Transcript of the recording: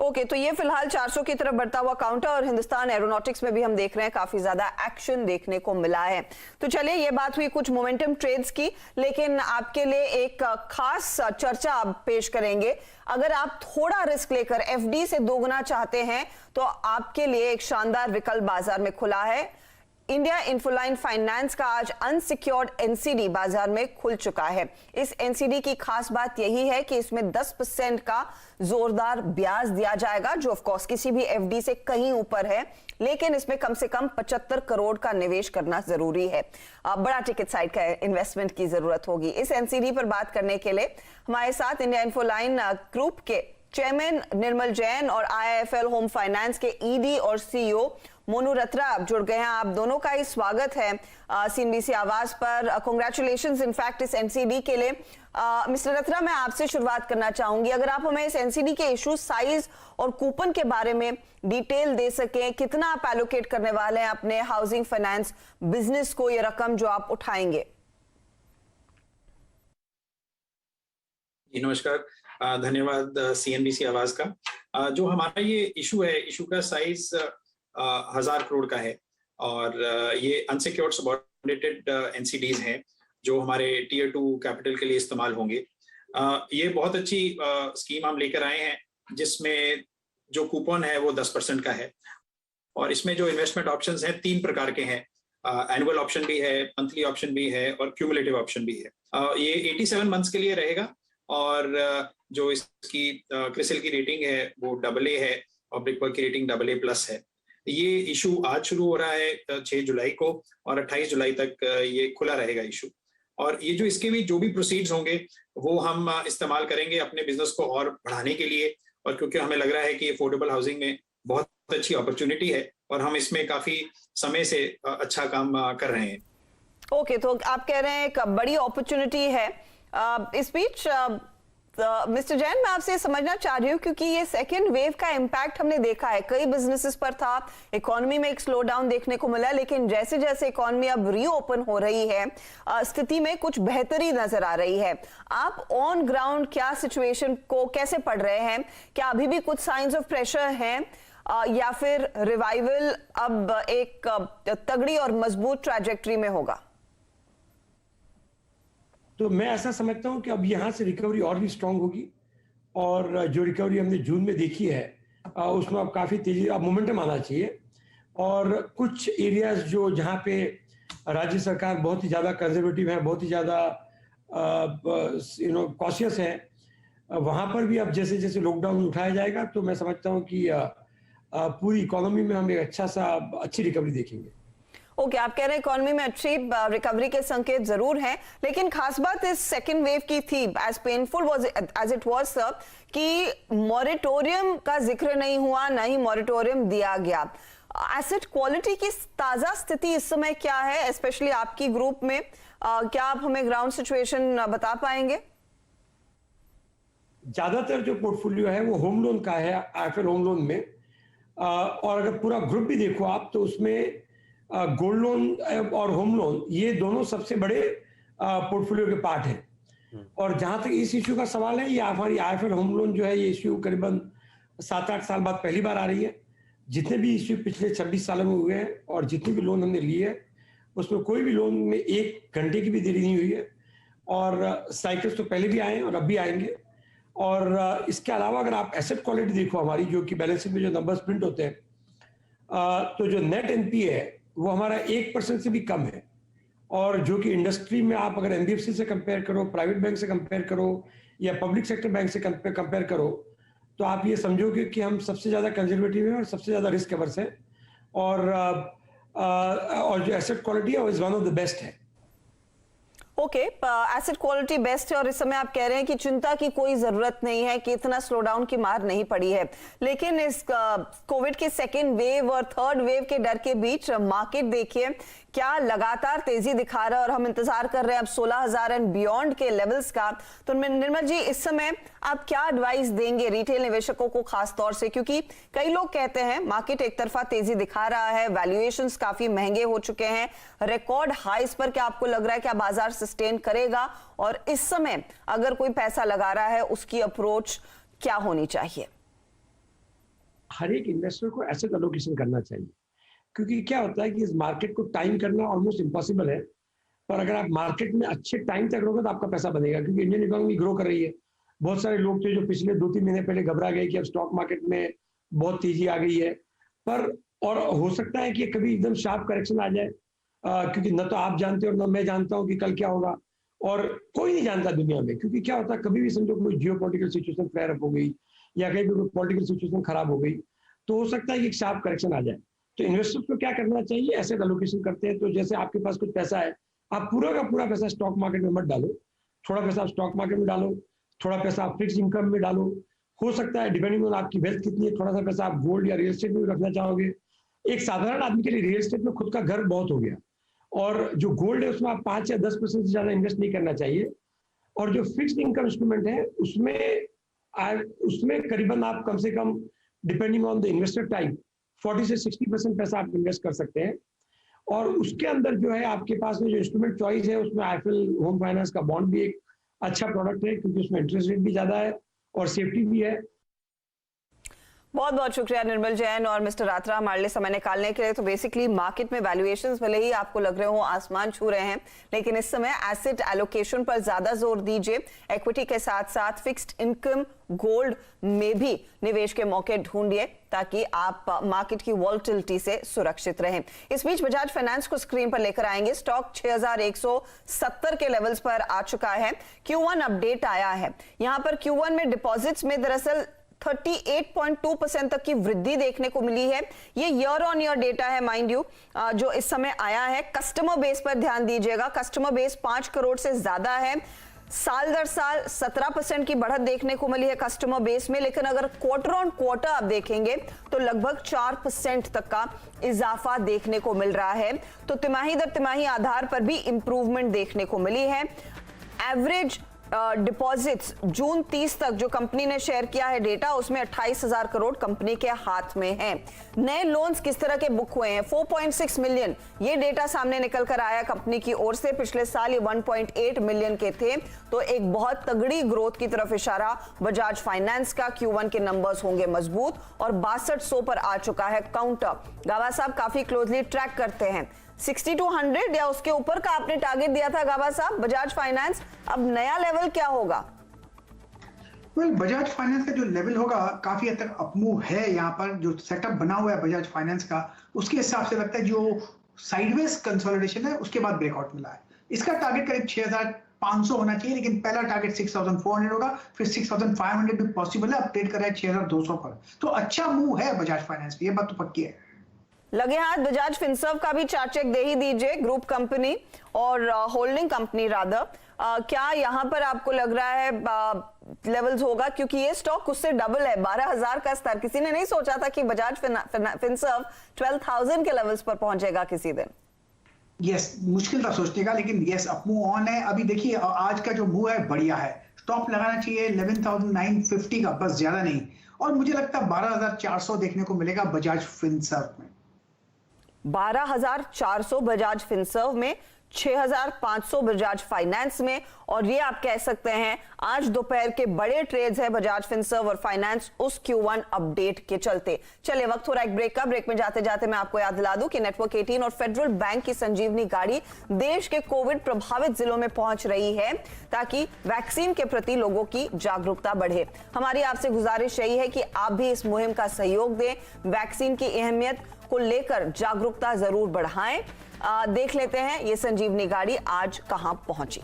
Okay, तो ये फिलहाल 400 की तरफ बढ़ता हुआ काउंटर, और हिंदुस्तान एरोनॉटिक्स में भी हम देख रहे हैं काफी ज्यादा एक्शन देखने को मिला है। तो चलिए, ये बात हुई कुछ मोमेंटम ट्रेड्स की, लेकिन आपके लिए एक खास चर्चा आप पेश करेंगे। अगर आप थोड़ा रिस्क लेकर एफडी से दोगुना चाहते हैं तो आपके लिए एक शानदार विकल्प बाजार में खुला है। इंडिया इन्फोलाइन फाइनेंस का आज अनसिक्योर्ड एनसीडी बाजार में खुल चुका है। इस एनसीडी की खास बात यही है कि इसमें 10% का जोरदार ब्याज दिया जाएगा, जो ऑफ कोर्स किसी भी एफडी से कहीं ऊपर है, लेकिन इसमें कम से कम 75 करोड़ का निवेश करना जरूरी है। बड़ा टिकट साइज का इन्वेस्टमेंट की जरूरत होगी। इस एनसीडी पर बात करने के लिए हमारे साथ इंडिया इन्फोलाइन ग्रुप के चेयरमैन निर्मल जैन और आईआईएफएल होम फाइनेंस के ईडी और सीईओ मोनू रत्रा आप जुड़ गए हैं। आप दोनों का ही स्वागत है सीएनबीसी आवाज पर। कांग्रेचुलेशंस इनफैक्ट इस एनसीडी के लिए। मिस्टर रत्रा, मैं आपसे शुरुआत करना चाहूंगी। अगर आप हमें इस एनसीडी के इशू, साइज और कूपन के बारे में डिटेल दे सकें, कितना आप एलोकेट करने वाले हैं अपने हाउसिंग फाइनेंस बिजनेस को, ये रकम जो आप उठाएंगे? नमस्कार, धन्यवाद सीएनबीसी आवाज का। जो हमारा ये इशू है, इशू का साइज 1000 करोड़ का है, और ये अनसिक्योर्ड सबऑर्डिनेटेड एनसीडीज हैं जो हमारे टीयर 2 कैपिटल के लिए इस्तेमाल होंगे। ये बहुत अच्छी स्कीम हम लेकर आए हैं, जिसमें जो कूपन है वो 10% का है, और इसमें जो इन्वेस्टमेंट ऑप्शंस हैं 3 प्रकार के हैं। एनुअल ऑप्शन भी है, मंथली ऑप्शन भी है, और क्यूमुलेटिव ऑप्शन भी है। ये 87 मंथ्स के लिए रहेगा, और जो इसकी क्रिसिल की रेटिंग है वो AA है, और ब्रिकवर्क की रेटिंग AA+ है। ये इशू आज शुरू हो रहा है 6 जुलाई को, और 28 जुलाई तक ये खुला रहेगा इशू। और ये जो इसके भी जो भी प्रोसीड्स होंगे वो हम इस्तेमाल करेंगे अपने बिजनेस को और बढ़ाने के लिए, और क्योंकि हमें लग रहा है कि अफोर्डेबल हाउसिंग में बहुत अच्छी अपॉर्चुनिटी है, और हम इसमें काफी समय से अच्छा काम कर रहे हैं। ओके, तो आप कह रहे हैं एक बड़ी अपॉर्चुनिटी है। इस बीच मिस्टर जैन, मैं आपसे समझना चाह रही हूँ, क्योंकि ये सेकेंड वेव का इम्पैक्ट हमने देखा है, कई बिजनेसेस पर था, इकोनॉमी में एक स्लो डाउन देखने को मिला, लेकिन जैसे जैसे इकोनॉमी अब रीओपन हो रही है, स्थिति में कुछ बेहतरी नजर आ रही है। आप ऑन ग्राउंड क्या सिचुएशन को कैसे पढ़ रहे हैं? क्या अभी भी कुछ साइंस ऑफ प्रेशर हैं, या फिर रिवाइवल अब एक तगड़ी और मजबूत ट्रैजेक्टरी में होगा? तो मैं ऐसा समझता हूं कि अब यहाँ से रिकवरी और भी स्ट्रांग होगी, और जो रिकवरी हमने जून में देखी है उसमें अब काफ़ी तेजी, अब मोमेंटम आना चाहिए। और कुछ एरियाज जो जहाँ पे राज्य सरकार बहुत ही ज़्यादा कंजर्वेटिव है, बहुत ही ज़्यादा कॉशियस है, वहाँ पर भी अब जैसे जैसे लॉकडाउन उठाया जाएगा, तो मैं समझता हूँ कि पूरी इकोनॉमी में हम एक अच्छी रिकवरी देखेंगे। ओके, आप कह रहे हैं इकोनॉमी में अच्छी रिकवरी के संकेत जरूर हैं, लेकिन खास बात इस सेकेंड वेव की थी, as painful as it was sir, कि मॉरेटोरियम का जिक्र नहीं हुआ, ना ही मॉरेटोरियम दिया गया। एसेट क्वालिटी की ताजा स्थिति इस समय क्या है, स्पेशली आपकी ग्रुप में? क्या आप हमें ग्राउंड सिचुएशन बता पाएंगे? ज्यादातर जो पोर्टफोलियो है वो होम लोन का है, आईएफएल होम लोन में, और अगर पूरा ग्रुप भी देखो आप, तो उसमें गोल्ड लोन और होम लोन, ये दोनों सबसे बड़े पोर्टफोलियो के पार्ट हैं। और जहां तक इस इश्यू का सवाल है, ये हमारी आईएफएल होम लोन जो है, ये इश्यू करीबन 7-8 साल बाद पहली बार आ रही है। जितने भी इश्यू पिछले 26 सालों में हुए हैं, और जितने भी लोन हमने लिए हैं, उसमें कोई भी लोन में 1 घंटे की भी देरी नहीं हुई है। और साइकिल्स तो पहले भी आए हैं और अब भी आएंगे। और इसके अलावा अगर आप एसेट क्वालिटी देखो हमारी, जो कि बैलेंस शीट में जो नंबर्स प्रिंट होते हैं, तो जो नेट एनपीए है वो हमारा 1% से भी कम है। और जो कि इंडस्ट्री में आप अगर एनबीएफसी से कंपेयर करो, प्राइवेट बैंक से कंपेयर करो, या पब्लिक सेक्टर बैंक से कंपेयर करो, तो आप ये समझोगे कि हम सबसे ज़्यादा कंजर्वेटिव हैं और सबसे ज़्यादा रिस्क एवर्स है। और जो एसेट क्वालिटी है वो is one of the best है। ओके, एसेट क्वालिटी बेस्ट है, और इस समय आप कह रहे हैं कि चिंता की कोई जरूरत नहीं है, कि इतना स्लो डाउन की मार नहीं पड़ी है। लेकिन इस कोविड के सेकेंड वेव और थर्ड वेव के डर के बीच मार्केट देखिए क्या लगातार तेजी दिखा रहा है, और हम इंतजार कर रहे हैं अब 16,000 एंड बियॉन्ड के लेवल्स का। तो निर्मल जी, इस समय आप क्या एडवाइस देंगे रिटेल निवेशकों को खास तौर से, क्योंकि कई लोग कहते हैं मार्केट एक तरफा तेजी दिखा रहा है, वैल्यूएशंस काफी महंगे हो चुके हैं, रिकॉर्ड हाइस पर, क्या आपको लग रहा है कि बाजार सस्टेन करेगा? और इस समय अगर कोई पैसा लगा रहा है, उसकी अप्रोच क्या होनी चाहिए? हर एक इन्वेस्टर को एसेट एलोकेशन करना चाहिए, क्योंकि क्या होता है कि इस मार्केट को टाइम करना ऑलमोस्ट इम्पॉसिबल है, पर अगर आप मार्केट में अच्छे टाइम तक रहोगे तो आपका पैसा बनेगा, क्योंकि इंडियन इकोनॉमी ग्रो कर रही है। बहुत सारे लोग थे जो पिछले 2-3 महीने पहले घबरा गए कि अब स्टॉक मार्केट में बहुत तेजी आ गई है, पर और हो सकता है कि कभी एकदम शार्प करेक्शन आ जाए, क्योंकि न तो आप जानते हो और न मैं जानता हूँ कि कल क्या होगा, और कोई नहीं जानता दुनिया में, क्योंकि क्या होता है कभी भी समझो कोई जियोपॉलिटिकल सिचुएशन फ्लेयर अप हो गई या कहीं भी पॉलिटिकल सिचुएशन खराब हो गई तो हो सकता है कि एक शार्प करेक्शन आ जाए। तो इन्वेस्टर्स को क्या करना चाहिए, एसेट एलोकेशन करते हैं तो जैसे आपके पास कुछ पैसा है, आप पूरा का पूरा पैसा स्टॉक मार्केट में मत डालो, थोड़ा पैसा आप स्टॉक मार्केट में डालो, थोड़ा पैसा आप फिक्स इनकम में डालो, हो सकता है डिपेंडिंग ऑन आपकी वेल्थ कितनी है, थोड़ा सा पैसा आप गोल्ड या रियल एस्टेट में रखना चाहोगे। एक साधारण आदमी के लिए रियल एस्टेट में खुद का घर बहुत हो गया, और जो गोल्ड है उसमें आप 5 या 10% से ज्यादा इन्वेस्ट नहीं करना चाहिए, और जो फिक्स्ड इनकम इंस्ट्रूमेंट है उसमें करीबन आप कम से कम depending on the investor type 40 से 60% पैसा आप इन्वेस्ट कर सकते हैं। और उसके अंदर जो है आपके पास में जो इंस्ट्रूमेंट चॉइस है उसमें आईएफएल होम फाइनेंस का बॉन्ड भी एक अच्छा प्रोडक्ट है, क्योंकि उसमें इंटरेस्ट रेट भी ज्यादा है और सेफ्टी भी है। बहुत बहुत शुक्रिया निर्मल जैन और मिस्टर रात्रा हमारे लिए समय निकालने के लिए। तो बेसिकली मार्केट में वैल्यूएशंस भले ही आपको लग रहे हो आसमान छू रहे हैं, लेकिन इस समय एसेट एलोकेशन पर ज्यादा जोर दीजिए। इक्विटी के साथ साथ फिक्स्ड इनकम, गोल्ड में भी निवेश के मौके ढूंढिए ताकि आप मार्केट की वॉलेटिलिटी से सुरक्षित रहें। इस बीच बजाज फाइनेंस को स्क्रीन पर लेकर आएंगे। स्टॉक 6170 के लेवल्स पर आ चुका है। Q1 अपडेट आया है। यहां पर Q1 में डिपॉजिट्स में दरअसल 38.2% तक की वृद्धि देखने को मिली है। ये ईयर ऑन ईयर डेटा है माइंड यू, जो इस समय आया है। कस्टमर बेस पर ध्यान दीजिएगा, कस्टमर बेस 5 करोड़ से ज्यादा है। साल दर साल 17% की बढ़त देखने को मिली है कस्टमर बेस में, लेकिन अगर क्वार्टर ऑन क्वार्टर आप देखेंगे तो लगभग 4% तक का इजाफा देखने को मिल रहा है। तो तिमाही दर तिमाही आधार पर भी इंप्रूवमेंट देखने को मिली है। एवरेज डिपॉजिट्स जून 30 तक जो कंपनी ने शेयर किया है डेटा, उसमें 28,000 करोड़ कंपनी के हाथ में है। नए लोन्स किस तरह के बुक हुए हैं, 4.6 मिलियन, ये डेटा सामने निकल कर आया कंपनी की ओर से। पिछले साल ये 1.8 मिलियन के थे, तो एक बहुत तगड़ी ग्रोथ की तरफ इशारा बजाज फाइनेंस का। Q1 के नंबर्स होंगे मजबूत और 6200 पर आ चुका है काउंटर। गाबा साहब काफी क्लोजली ट्रैक करते हैं, 60 to 100 या उसके ऊपर का आपने टारगेट दिया था गाबा साहब बजाज फाइनेंस, अब नया लेवल क्या होगा? बजाज फाइनेंस का जो लेवल होगा काफी हद तक अपमूव है। यहाँ पर जो सेटअप बना हुआ है बजाज फाइनेंस का, उसके हिसाब से लगता है जो साइडवेज कंसोलिडेशन है उसके बाद ब्रेकआउट मिला है। इसका टारगेट करीब 6500 होना चाहिए, लेकिन पहला टारगेट 6400 होगा, फिर 6500 भी पॉसिबल है। अपडेट कर रहा है 6200 पर, तो अच्छा मूव है बजाज फाइनेंस पे, ये बात तो पक्की है। लगे हाथ बजाज फिनसर्व का भी चार्ट चेक दे ही दीजिए, ग्रुप कंपनी और होल्डिंग कंपनी रादर। क्या यहां पर आपको लग रहा है लेवल्स होगा, क्योंकि ये स्टॉक उससे डबल है, 12,000 का स्तर। किसी ने नहीं सोचा था कि बजाज फिनसर्व 12,000 के लेवल्स पर पहुंचेगा किसी दिन। यस, मुश्किल था सोचने का, लेकिन यस अपमूव ऑन है। अभी देखिए आज का जो मूव है बढ़िया है। स्टॉप लगाना चाहिए 11,950 का, बस ज्यादा नहीं। और मुझे लगता है 12,400 देखने को मिलेगा बजाज फिनसर्व में। 12,400 बजाज फिनसर्व में, 6,500 बजाज फाइनेंस में, और ये आप कह सकते हैं आज दोपहर के बड़े ट्रेड्स है बजाज फिनसर्व और फाइनेंस उस Q1 अपडेट के चलते। चलिए वक्त हो रहा है एक ब्रेक का। ब्रेक में जाते जाते मैं आपको याद दिला दूं कि नेटवर्क 18 और फेडरल बैंक की संजीवनी गाड़ी देश के कोविड प्रभावित जिलों में पहुंच रही है ताकि वैक्सीन के प्रति लोगों की जागरूकता बढ़े। हमारी आपसे गुजारिश यही है कि आप भी इस मुहिम का सहयोग दें, वैक्सीन की अहमियत को लेकर जागरूकता जरूर बढ़ाएं। देख लेते हैं ये संजीवनी गाड़ी आज कहां पहुंची।